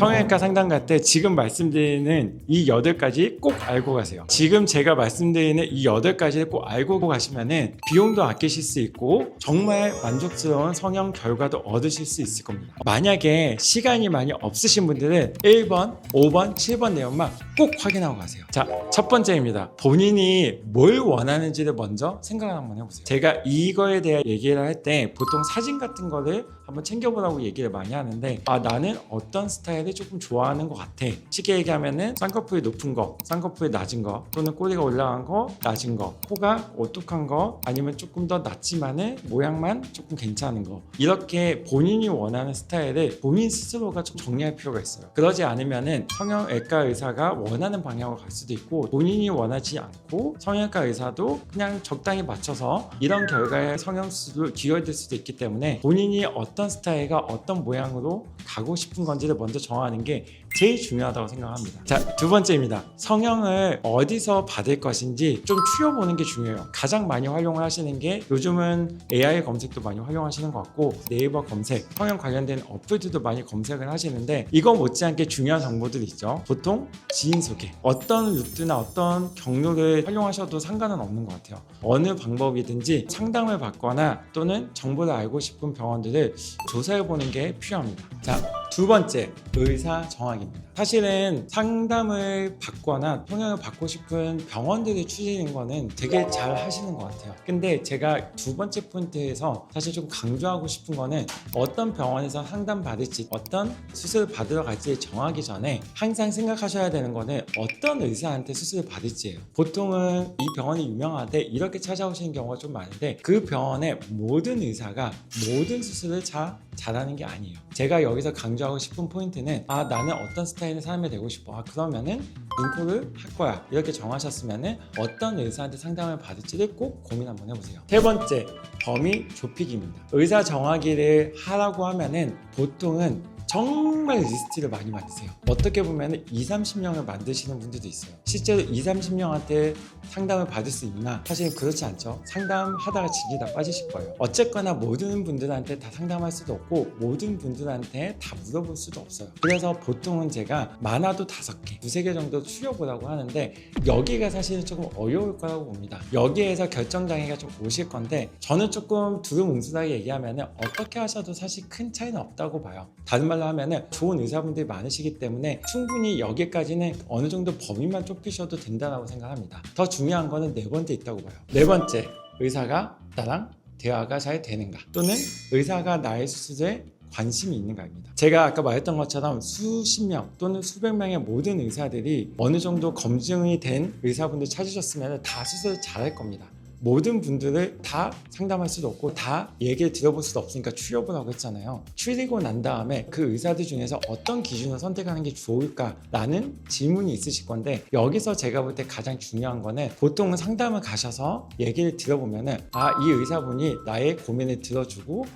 성형외과 상담 갈 때 지금 말씀드리는 이 8가지 꼭 알고 가세요. 지금 제가 말씀드리는 이 8가지를 꼭 알고 가시면은 비용도 아끼실 수 있고 정말 만족스러운 성형 결과도 얻으실 수 있을 겁니다. 만약에 시간이 많이 없으신 분들은 1번, 5번, 7번 내용만 꼭 확인하고 가세요. 자, 첫 번째입니다. 본인이 뭘 원하는지를 먼저 생각을 한번 해보세요. 제가 이거에 대해 얘기를 할 때 보통 사진 같은 거를 한번 챙겨보라고 얘기를 많이 하는데, 나는 어떤 스타일을 조금 좋아하는 것 같아. 쉽게 얘기하면은 쌍꺼풀이 높은 거, 쌍꺼풀이 낮은 거, 또는 꼬리가 올라간 거, 낮은 거, 코가 오뚝한 거, 아니면 조금 더 낮지만은 모양만 조금 괜찮은 거, 이렇게 본인이 원하는 스타일을 본인 스스로가 좀 정리할 필요가 있어요. 그러지 않으면은 성형외과 의사가 원하는 방향으로 갈 수도 있고, 본인이 원하지 않고 성형외과 의사도 그냥 적당히 맞춰서 이런 결과에 성형수술로 기여될 수도 있기 때문에 본인이 어떤 스타일과 어떤 모양으로 가고 싶은 건지를 먼저 정하는 게 제일 중요하다고 생각합니다. 자, 두 번째입니다. 성형을 어디서 받을 것인지 좀 추려보는 게 중요해요. 가장 많이 활용을 하시는 게, 요즘은 AI 검색도 많이 활용하시는 것 같고 네이버 검색, 성형 관련된 어플들도 많이 검색을 하시는데, 이거 못지않게 중요한 정보들이 있죠. 보통 지인 소개, 어떤 루트나 어떤 경로를 활용하셔도 상관은 없는 것 같아요. 어느 방법이든지 상담을 받거나 또는 정보를 알고 싶은 병원들을 조사해보는 게 필요합니다. 자, 두 번째, 의사 정학입니다. 사실은 상담을 받거나 성형을 받고 싶은 병원들을 추리는 거는 되게 잘 하시는 것 같아요. 근데 제가 두 번째 포인트에서 사실 좀 강조하고 싶은 거는, 어떤 병원에서 상담 받을지, 어떤 수술을 받으러 갈지 정하기 전에 항상 생각하셔야 되는 거는 어떤 의사한테 수술을 받을지예요. 보통은 이 병원이 유명하대 이렇게 찾아오시는 경우가 좀 많은데, 그 병원의 모든 의사가 모든 수술을 잘하는 게 아니에요. 제가 여기서 강조하고 싶은 포인트는, 나는 어떤 스타일의 사람이 되고 싶어. 그러면은 인코를 할 거야. 이렇게 정하셨으면은 어떤 의사한테 상담을 받을지를 꼭 고민 한번 해보세요. 세 번째, 범위 좁히기입니다. 의사 정하기를 하라고 하면은 보통은 정말 리스트를 많이 만드세요. 어떻게 보면 2, 30명을 만드시는 분들도 있어요. 실제로 2, 30명한테 상담을 받을 수 있나? 사실은 그렇지 않죠. 상담하다가 진이 다 빠지실 거예요. 어쨌거나 모든 분들한테 다 상담할 수도 없고 모든 분들한테 다 물어볼 수도 없어요. 그래서 보통은 제가 많아도 5개, 2-3개 정도 추려보라고 하는데, 여기가 사실은 조금 어려울 거라고 봅니다. 여기에서 결정장애가 좀 오실 건데, 저는 조금 두루뭉술하게 얘기하면 어떻게 하셔도 사실 큰 차이는 없다고 봐요. 다른 말로 하면은 좋은 의사분들이 많으시기 때문에 충분히 여기까지는 어느 정도 범위만 좁히셔도 된다고 생각합니다. 더 중요한 거는 네 번째 있다고 봐요. 네 번째, 의사가 나랑 대화가 잘 되는가, 또는 의사가 나의 수술에 관심이 있는가입니다. 제가 아까 말했던 것처럼 수십 명 또는 수백 명의 모든 의사들이 어느 정도 검증이 된 의사분들 찾으셨으면 다 수술을 잘할 겁니다. 모든 분들을 다 상담할 수도 없고 다 얘기를 들어볼 수도 없으니까 추려보라고 했잖아요. 추리고 난 다음에 그 의사들 중에서 어떤 기준을 선택하는 게 좋을까라는 질문이 있으실 건데, 여기서 제가 볼 때 가장 중요한 거는, 보통은 상담을 가셔서 얘기를 들어보면은 이 의사분이 나의 고민을 들어주고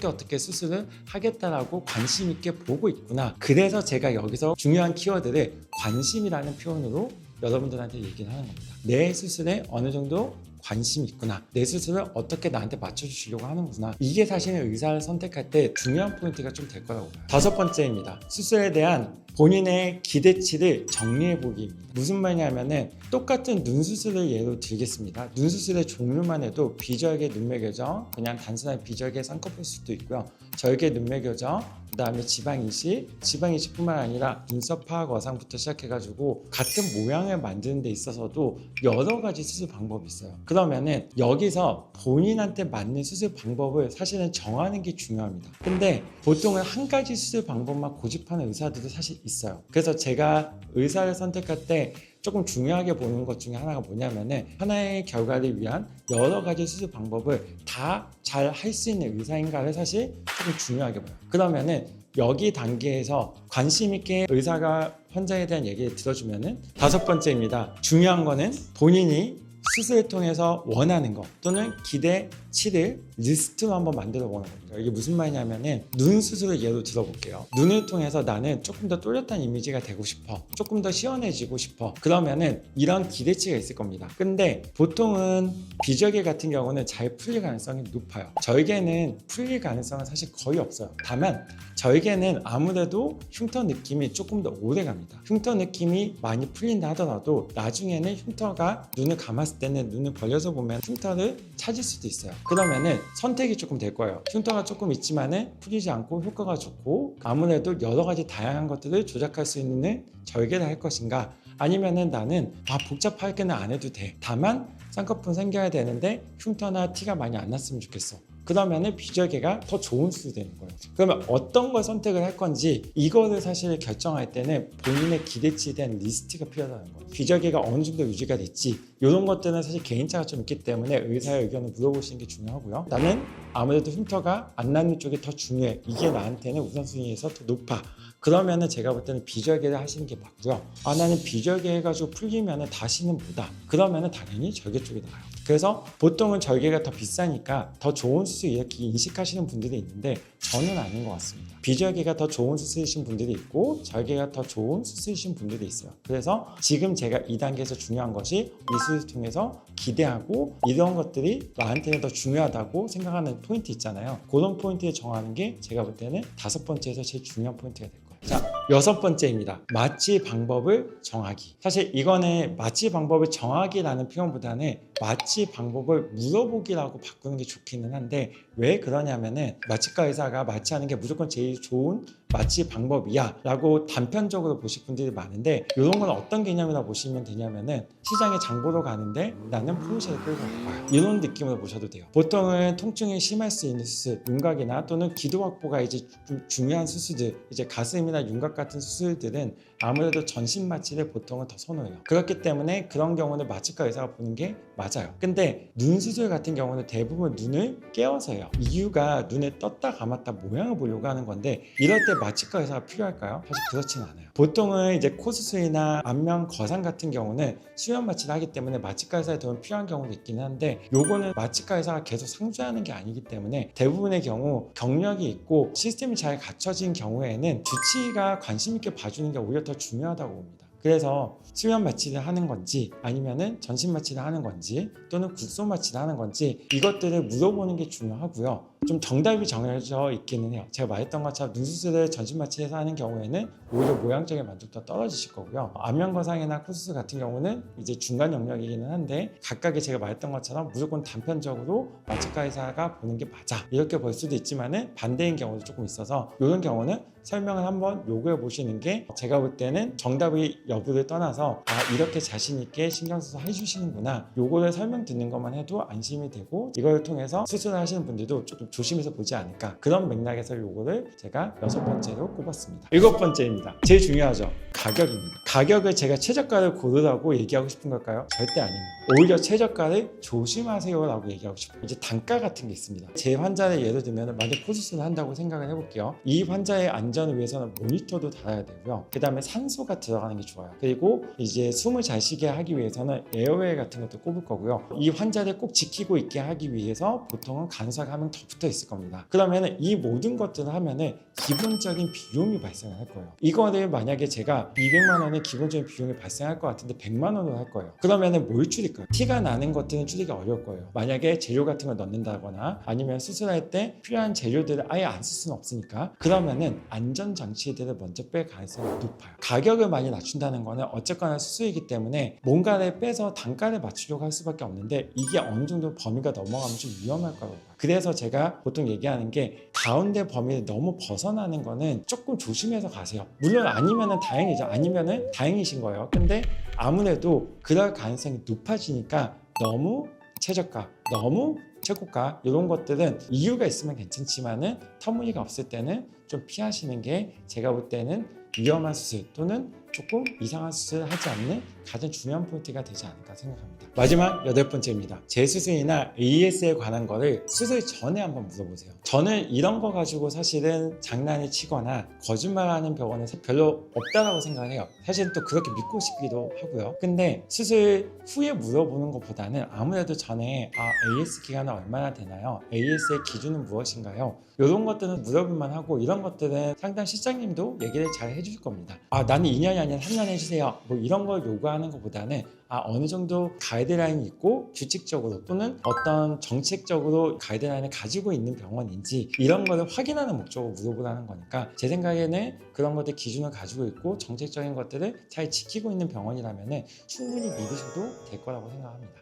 어떻게 수술을 하겠다라고 관심 있게 보고 있구나. 그래서 제가 여기서 중요한 키워드를 관심이라는 표현으로 여러분들한테 얘기를 하는 겁니다. 내 수술에 어느 정도 관심이 있구나, 내 수술을 어떻게 나한테 맞춰주시려고 하는구나. 이게 사실은 의사를 선택할 때 중요한 포인트가 좀 될 거라고 봐요. 다섯 번째입니다. 수술에 대한 본인의 기대치를 정리해보기입니다. 무슨 말이냐면은, 똑같은 눈 수술을 예로 들겠습니다. 눈 수술의 종류만 해도 비절개 눈매교정, 그냥 단순한 비절개 쌍꺼풀 수도 있고요. 절개 눈매교정, 그 다음에 지방이식뿐만 아니라 눈썹 파악 어상부터 시작해가지고 같은 모양을 만드는 데 있어서도 여러 가지 수술 방법이 있어요. 그러면은 여기서 본인한테 맞는 수술 방법을 사실은 정하는 게 중요합니다. 근데 보통은 한 가지 수술 방법만 고집하는 의사들도 사실 있어요. 그래서 제가 의사를 선택할 때 조금 중요하게 보는 것 중에 하나가 뭐냐면은, 하나의 결과를 위한 여러 가지 수술 방법을 다 잘 할 수 있는 의사인가를 사실 조금 중요하게 봐요. 그러면은 여기 단계에서 관심 있게 의사가 환자에 대한 얘기를 들어주면은, 다섯 번째입니다. 중요한 거는 본인이 수술을 통해서 원하는 것 또는 기대치를 리스트로 한번 만들어 보는 겁니다. 이게 무슨 말이냐면은 눈 수술을 예로 들어볼게요. 눈을 통해서 나는 조금 더 또렷한 이미지가 되고 싶어, 조금 더 시원해지고 싶어, 그러면은 이런 기대치가 있을 겁니다. 근데 보통은 비절개 같은 경우는 잘 풀릴 가능성이 높아요. 절개는 풀릴 가능성은 사실 거의 없어요. 다만 절개는 아무래도 흉터 느낌이 조금 더 오래 갑니다. 흉터 느낌이 많이 풀린다 하더라도 나중에는 흉터가 눈을 감았을 때는 눈을 벌려서 보면 흉터를 찾을 수도 있어요. 그러면은 선택이 조금 될 거예요. 흉터가 조금 있지만은 풀리지 않고 효과가 좋고 아무래도 여러 가지 다양한 것들을 조작할 수 있는 절개를 할 것인가, 아니면은 나는 복잡하게는 안 해도 돼, 다만 쌍꺼풀 생겨야 되는데 흉터나 티가 많이 안 났으면 좋겠어, 그러면은 비절개가 더 좋은 수술이 되는 거예요. 그러면 어떤 걸 선택을 할 건지 이거를 사실 결정할 때는 본인의 기대치에 대한 리스트가 필요하다는 거예요. 비절개가 어느 정도 유지가 됐지, 이런 것들은 사실 개인차가 좀 있기 때문에 의사의 의견을 물어보시는 게 중요하고요. 나는 아무래도 흉터가 안 나는 쪽이 더 중요해, 이게 나한테는 우선순위에서 더 높아, 그러면은 제가 볼 때는 비절개를 하시는 게 맞고요. 나는 비절개 해가지고 풀리면은 다시는 못다, 그러면은 당연히 절개 쪽이 나아요. 그래서 보통은 절개가 더 비싸니까 더 좋은 수술 이렇게 인식하시는 분들이 있는데 저는 아닌 것 같습니다. 비절개가 더 좋은 수술이신 분들이 있고 절개가 더 좋은 수술이신 분들이 있어요. 그래서 지금 제가 2단계에서 중요한 것이 이 수술을 통해서 기대하고 이런 것들이 나한테는 더 중요하다고 생각하는 포인트 있잖아요. 그런 포인트를 정하는 게 제가 볼 때는 5번째에서 제일 중요한 포인트가 될 거예요. 자, 6번째입니다. 마취 방법을 정하기. 사실 이거는 마취 방법을 정하기라는 표현보다는 마취 방법을 물어보기라고 바꾸는 게 좋기는 한데, 왜 그러냐면은 마취과 의사가 마취하는 게 무조건 제일 좋은 마취 방법이야 라고 단편적으로 보실 분들이 많은데, 이런 건 어떤 개념이라고 보시면 되냐면은 시장에 장 보러 가는데 나는 포르쉐를 끌고 갈 거야, 이런 느낌으로 보셔도 돼요. 보통은 통증이 심할 수 있는 수술, 윤곽이나 또는 기도 확보가 이제 좀 중요한 수술들, 이제 가슴이나 윤곽 같은 수술들은 아무래도 전신 마취를 보통은 더 선호해요. 그렇기 때문에 그런 경우는 마취과 의사가 보는 게 맞아요. 근데 눈 수술 같은 경우는 대부분 눈을 깨워서 해요. 이유가 눈에 떴다 감았다 모양을 보려고 하는 건데, 이럴 때 마취과 의사가 필요할까요? 사실 그렇지는 않아요. 보통은 이제 코 수술이나 안면 거상 같은 경우는 수면 마취를 하기 때문에 마취과 의사의 도움이 필요한 경우도 있기는 한데, 요거는 마취과 의사가 계속 상주하는 게 아니기 때문에 대부분의 경우 경력이 있고 시스템이 잘 갖춰진 경우에는 주치의가 관심 있게 봐주는 게 오히려 더 중요하다고 봅니다. 그래서 수면 마취를 하는 건지 아니면은 전신 마취를 하는 건지 또는 국소 마취를 하는 건지 이것들을 물어보는 게 중요하고요. 좀 정답이 정해져 있기는 해요. 제가 말했던 것처럼 눈 수술을 전신 마취해서 하는 경우에는 오히려 모양적인 만족도가 떨어지실 거고요. 안면 거상이나 코 수술 같은 경우는 이제 중간 영역이기는 한데, 각각의 제가 말했던 것처럼 무조건 단편적으로 마취과 의사가 보는 게 맞아 이렇게 볼 수도 있지만은 반대인 경우도 조금 있어서, 이런 경우는 설명을 한번 요구해 보시는 게 제가 볼 때는 정답의 여부를 떠나서 이렇게 자신 있게 신경 써서 해주시는구나, 요거를 설명 듣는 것만 해도 안심이 되고 이걸 통해서 수술을 하시는 분들도 조금 조심해서 보지 않을까, 그런 맥락에서 요거를 제가 6번째로 꼽았습니다. 7번째입니다. 제일 중요하죠. 가격입니다. 가격을 제가 최저가를 고르라고 얘기하고 싶은 걸까요? 절대 아닙니다. 오히려 최저가를 조심하세요 라고 얘기하고 싶어요. 이제 단가 같은 게 있습니다. 제 환자를 예를 들면 만약 코 수술을 한다고 생각을 해볼게요. 이 환자의 안전을 위해서는 모니터도 달아야 되고요. 그 다음에 산소가 들어가는 게 좋아요. 그리고 이제 숨을 잘 쉬게 하기 위해서는 에어웨이 같은 것도 꼽을 거고요. 이 환자를 꼭 지키고 있게 하기 위해서 보통은 간호사가 한 명 더 붙어 있을 겁니다. 그러면 이 모든 것들을 하면은 기본적인 비용이 발생할 거예요. 이거를 만약에 제가 200만 원의 기본적인 비용이 발생할 것 같은데 100만 원으로 할 거예요. 그러면은 뭘 줄일까요? 티가 나는 것들은 줄이기 어려울 거예요. 만약에 재료 같은 걸 넣는다거나 아니면 수술할 때 필요한 재료들을 아예 안 쓸 수는 없으니까, 그러면은 안전 장치들을 먼저 뺄 가능성이 높아요. 가격을 많이 낮춘다는 거는 어쨌거나 수술이기 때문에 뭔가를 빼서 단가를 맞추려고 할 수밖에 없는데, 이게 어느 정도 범위가 넘어가면 좀 위험할 거라고 봐요. 그래서 제가 보통 얘기하는 게 가운데 범위를 너무 벗어나는 거는 조금 조심해서 가세요. 물론 아니면은 다행이죠. 아니면은 다행이신 거예요. 근데 아무래도 그럴 가능성이 높아지니까 너무 최저가, 너무 최고가 이런 것들은 이유가 있으면 괜찮지만은 터무니가 없을 때는 좀 피하시는 게 제가 볼 때는 위험한 수술 또는 조금 이상한 수술을 하지 않는 가장 중요한 포인트가 되지 않을까 생각합니다. 마지막 8번째입니다. 재수술이나 AS에 관한 거를 수술 전에 한번 물어보세요. 저는 이런 거 가지고 사실은 장난을 치거나 거짓말하는 병원은 별로 없다라고 생각을 해요. 사실은 또 그렇게 믿고 싶기도 하고요. 근데 수술 후에 물어보는 것보다는 아무래도 전에 AS 기간은 얼마나 되나요? AS의 기준은 무엇인가요? 이런 것들은 물어볼만 하고, 이런 것들은 상담 실장님도 얘기를 잘 해줄 겁니다. 나는 2년이 아니라 3년 해주세요. 뭐 이런 걸 요구하는 것보다는 어느 정도 가이드라인이 있고 규칙적으로 또는 어떤 정책적으로 가이드라인을 가지고 있는 병원인지 이런 거를 확인하는 목적으로 물어보라는 거니까, 제 생각에는 그런 것들 기준을 가지고 있고 정책적인 것들을 잘 지키고 있는 병원이라면 충분히 믿으셔도 될 거라고 생각합니다.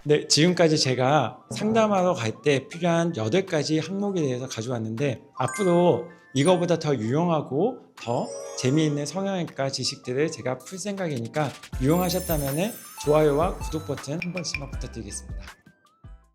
네, 지금까지 제가 상담하러 갈 때 필요한 8가지 항목에 대해서 가져왔는데, 앞으로 이거보다 더 유용하고 더 재미있는 성형외과 지식들을 제가 풀 생각이니까 유용하셨다면 좋아요와 구독 버튼 한 번씩만 부탁드리겠습니다.